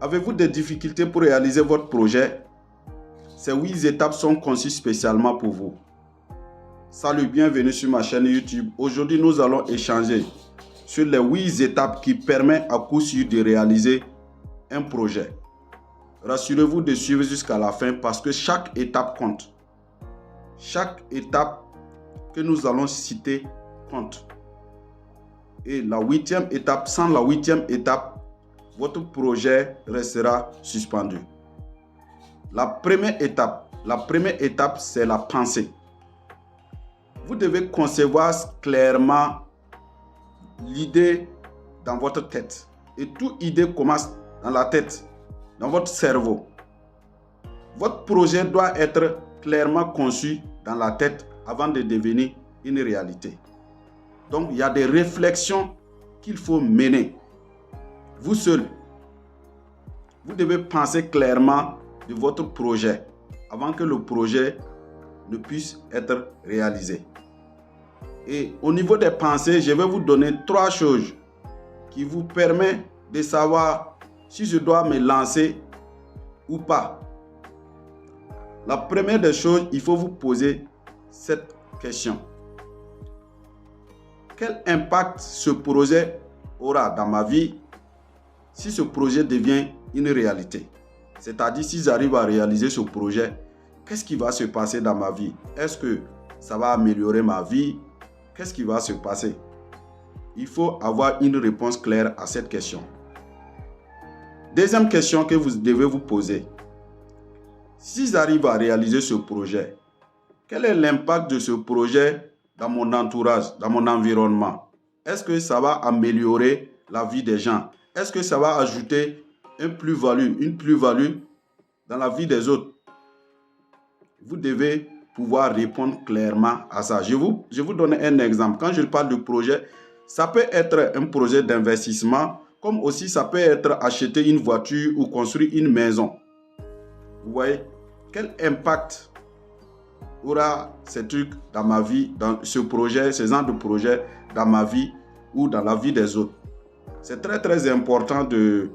Avez-vous des difficultés pour réaliser votre projet? Ces 8 étapes sont conçues spécialement pour vous. Salut, bienvenue sur ma chaîne YouTube. Aujourd'hui, nous allons échanger sur les 8 étapes qui permettent à coup sûr de réaliser un projet. Rassurez-vous de suivre jusqu'à la fin parce que chaque étape compte. Chaque étape que nous allons citer compte. Et la 8e étape, sans la 8e étape, votre projet restera suspendu. La première étape, c'est la pensée. Vous devez concevoir clairement l'idée dans votre tête. Et toute idée commence dans la tête, dans votre cerveau. Votre projet doit être clairement conçu dans la tête avant de devenir une réalité. Donc, il y a des réflexions qu'il faut mener. Vous seul, vous devez penser clairement de votre projet avant que le projet ne puisse être réalisé. Et au niveau des pensées, je vais vous donner 3 choses qui vous permettent de savoir si je dois me lancer ou pas. La première des choses, il faut vous poser cette question. Quel impact ce projet aura dans ma vie si ce projet devient une réalité? C'est-à-dire, si j'arrive à réaliser ce projet, qu'est-ce qui va se passer dans ma vie? Est-ce que ça va améliorer ma vie? Qu'est-ce qui va se passer? Il faut avoir une réponse claire à cette question. Deuxième question que vous devez vous poser. Si j'arrive à réaliser ce projet, quel est l'impact de ce projet dans mon entourage, dans mon environnement? Est-ce que ça va améliorer la vie des gens? Est-ce que ça va ajouter une plus-value dans la vie des autres? Vous devez pouvoir répondre clairement à ça. Je vous donne un exemple. Quand je parle de projet, ça peut être un projet d'investissement, comme aussi ça peut être acheter une voiture ou construire une maison. Vous voyez, quel impact aura ces trucs dans ma vie, dans ce projet, ces genres de projets dans ma vie ou dans la vie des autres? C'est très très important de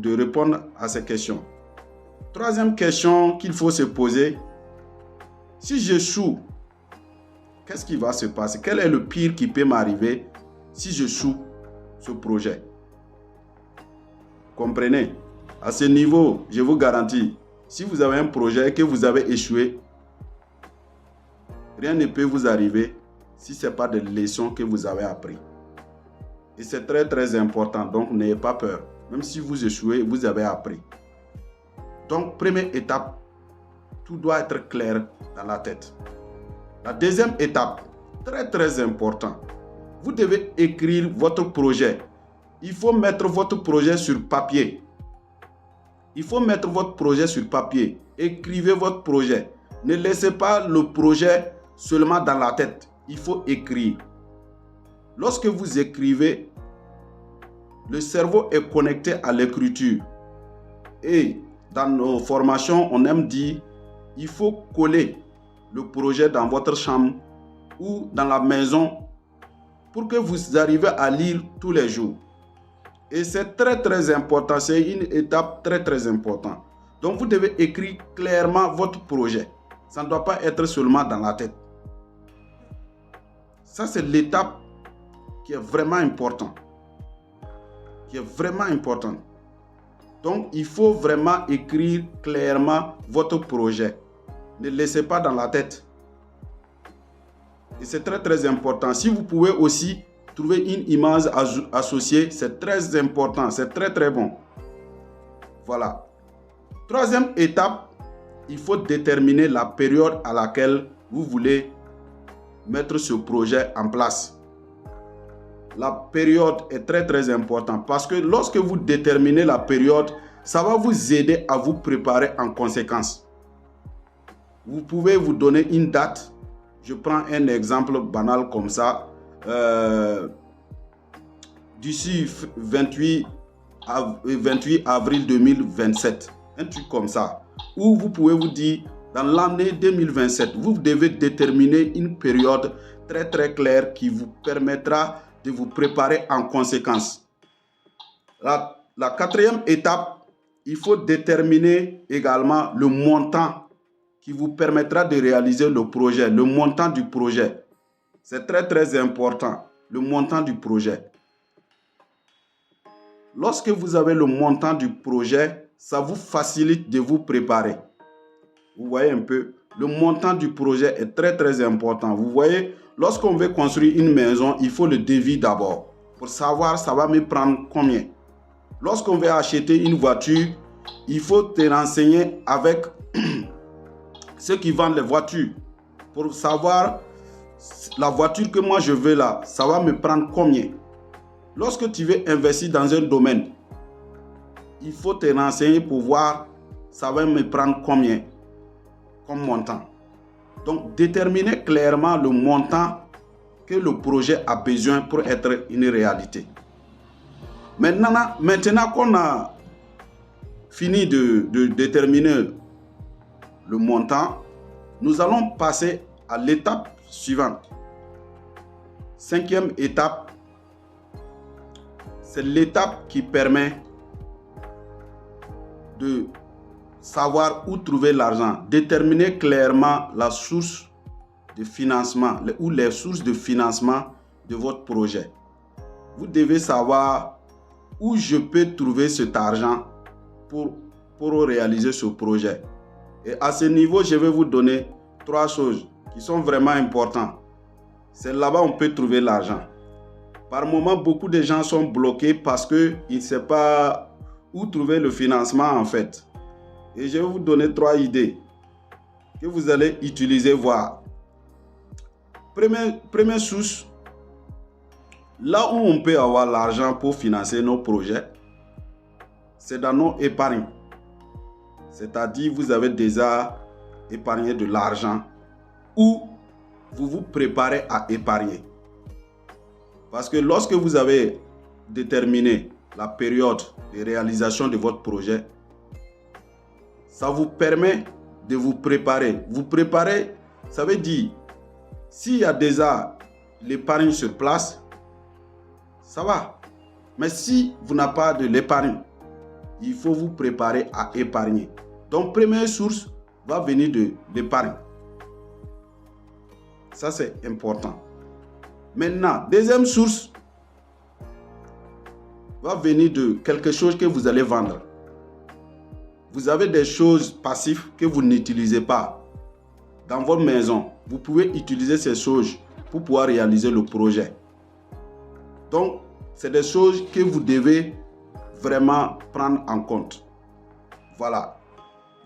répondre à ces questions. Troisième question qu'il faut se poser. Si j'échoue, qu'est-ce qui va se passer? Quel est le pire qui peut m'arriver si j'échoue ce projet? Comprenez? À ce niveau, je vous garantis, si vous avez un projet et que vous avez échoué, rien ne peut vous arriver si ce n'est pas des leçons que vous avez apprises. Et c'est très très important, donc n'ayez pas peur. Même si vous échouez, vous avez appris. Donc, première étape, tout doit être clair dans la tête. La deuxième étape, très très important, vous devez écrire votre projet. Il faut mettre votre projet sur papier. Il faut mettre votre projet sur papier. Écrivez votre projet. Ne laissez pas le projet seulement dans la tête. Il faut écrire. Lorsque vous écrivez, le cerveau est connecté à l'écriture. Et dans nos formations, on aime dire, il faut coller le projet dans votre chambre ou dans la maison pour que vous arriviez à lire tous les jours. Et c'est très très important, c'est une étape très très importante. Donc vous devez écrire clairement votre projet. Ça ne doit pas être seulement dans la tête. Ça c'est l'étape qui est vraiment importante. Donc il faut vraiment écrire clairement votre projet. Ne laissez pas dans la tête. Et c'est très très important. Si vous pouvez aussi trouver une image associée, c'est très important, c'est très très bon. Voilà. Troisième étape, il faut déterminer la période à laquelle vous voulez mettre ce projet en place. La période est très très importante parce que lorsque vous déterminez la période, ça va vous aider à vous préparer en conséquence. Vous pouvez vous donner une date. Je prends un exemple banal comme ça. D'ici 28 avril 2027. Un truc comme ça. Ou vous pouvez vous dire, dans l'année 2027, vous devez déterminer une période très très claire qui vous permettra de vous préparer en conséquence. La quatrième étape, il faut déterminer également le montant qui vous permettra de réaliser le projet, le montant du projet. C'est très très important, le montant du projet. Lorsque vous avez le montant du projet, ça vous facilite de vous préparer. Vous voyez un peu, le montant du projet est très très important. Vous voyez, lorsqu'on veut construire une maison, il faut le devis d'abord pour savoir ça va me prendre combien. Lorsqu'on veut acheter une voiture, il faut te renseigner avec ceux qui vendent les voitures pour savoir la voiture que moi je veux là, ça va me prendre combien. Lorsque tu veux investir dans un domaine, il faut te renseigner pour voir ça va me prendre combien comme montant. Donc, déterminer clairement le montant que le projet a besoin pour être une réalité. Maintenant qu'on a fini de déterminer le montant, nous allons passer à l'étape suivante. 5e étape, c'est l'étape qui permet de savoir où trouver l'argent. Déterminer clairement la source de financement ou les sources de financement de votre projet. Vous devez savoir où je peux trouver cet argent pour réaliser ce projet. Et à ce niveau, je vais vous donner 3 choses qui sont vraiment importantes. C'est là-bas qu'on peut trouver l'argent. Par moment, beaucoup de gens sont bloqués parce qu'ils ne savent pas où trouver le financement en fait. Et je vais vous donner 3 idées que vous allez utiliser, voir. Première source, là où on peut avoir l'argent pour financer nos projets, c'est dans nos épargnes. C'est-à-dire, vous avez déjà épargné de l'argent ou vous vous préparez à épargner. Parce que lorsque vous avez déterminé la période de réalisation de votre projet, ça vous permet de vous préparer. Vous préparer, ça veut dire, s'il y a déjà l'épargne sur place, ça va. Mais si vous n'avez pas de l'épargne, il faut vous préparer à épargner. Donc, première source va venir de l'épargne. Ça, c'est important. Maintenant, deuxième source va venir de quelque chose que vous allez vendre. Vous avez des choses passives que vous n'utilisez pas dans votre maison. Vous pouvez utiliser ces choses pour pouvoir réaliser le projet. Donc, c'est des choses que vous devez vraiment prendre en compte. Voilà.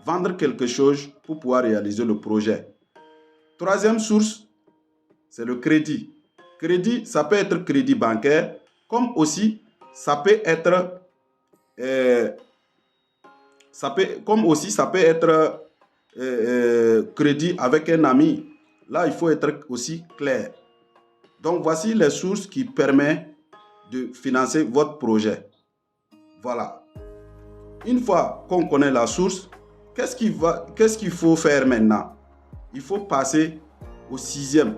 Vendre quelque chose pour pouvoir réaliser le projet. Troisième source, c'est le crédit. Crédit, ça peut être crédit bancaire, comme aussi ça peut être crédit avec un ami. Là, il faut être aussi clair. Donc, voici les sources qui permettent de financer votre projet. Voilà. Une fois qu'on connaît la source, qu'est-ce qu'il faut faire maintenant? Il faut passer au sixième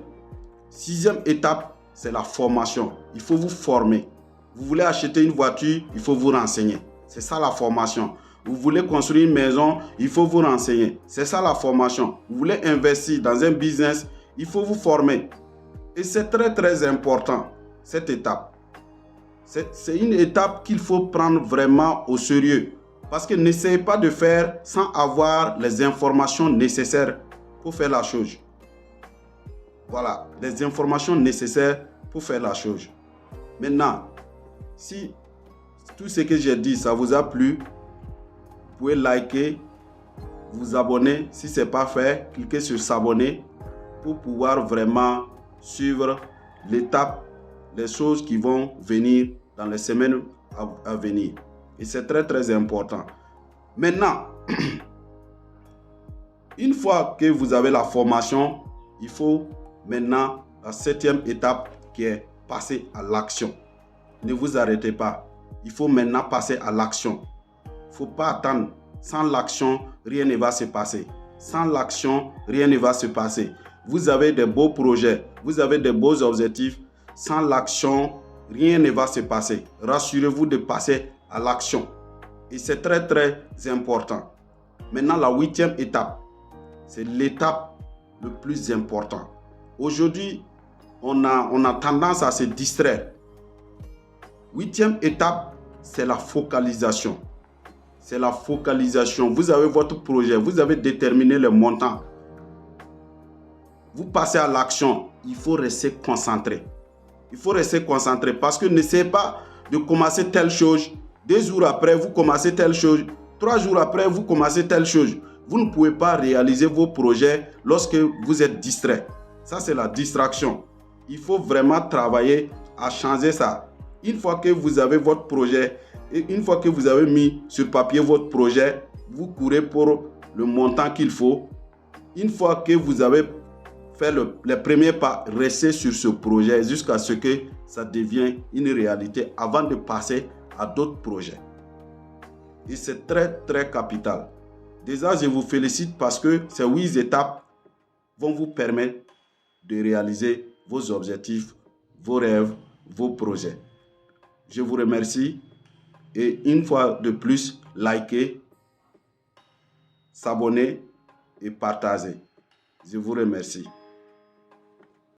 étape, c'est la formation. Il faut vous former. Vous voulez acheter une voiture, il faut vous renseigner. C'est ça la formation. Vous voulez construire une maison, il faut vous renseigner. C'est ça la formation. Vous voulez investir dans un business, il faut vous former. Et c'est très très important, cette étape. C'est une étape qu'il faut prendre vraiment au sérieux. Parce que n'essayez pas de faire sans avoir les informations nécessaires pour faire la chose. Voilà, les informations nécessaires pour faire la chose. Maintenant, si tout ce que j'ai dit, ça vous a plu, vous pouvez liker, vous abonner. Si ce n'est pas fait, cliquez sur s'abonner pour pouvoir vraiment suivre l'étape, les choses qui vont venir dans les semaines à venir. Et c'est très très important. Maintenant, une fois que vous avez la formation, il faut maintenant la 7e étape qui est passer à l'action. Ne vous arrêtez pas. Il faut maintenant passer à l'action. Il ne faut pas attendre. Sans l'action, rien ne va se passer. Sans l'action, rien ne va se passer. Vous avez des beaux projets, vous avez des beaux objectifs. Sans l'action, rien ne va se passer. Rassurez-vous de passer à l'action. Et c'est très très important. Maintenant, la 8e étape, c'est l'étape le plus important. Aujourd'hui, on a tendance à se distraire. 8e étape, c'est la focalisation. C'est la focalisation. Vous avez votre projet, vous avez déterminé le montant. Vous passez à l'action. Il faut rester concentré. Il faut rester concentré parce que n'essayez pas de commencer telle chose. 2 jours après, vous commencez telle chose. 3 jours après, vous commencez telle chose. Vous ne pouvez pas réaliser vos projets lorsque vous êtes distrait. Ça, c'est la distraction. Il faut vraiment travailler à changer ça. Une fois que vous avez votre projet et une fois que vous avez mis sur papier votre projet, vous courez pour le montant qu'il faut. Une fois que vous avez fait les premiers pas, restez sur ce projet jusqu'à ce que ça devienne une réalité avant de passer à d'autres projets. Et c'est très très capital. Déjà, je vous félicite parce que ces 8 étapes vont vous permettre de réaliser vos objectifs, vos rêves, vos projets. Je vous remercie et une fois de plus, likez, s'abonner et partagez. Je vous remercie.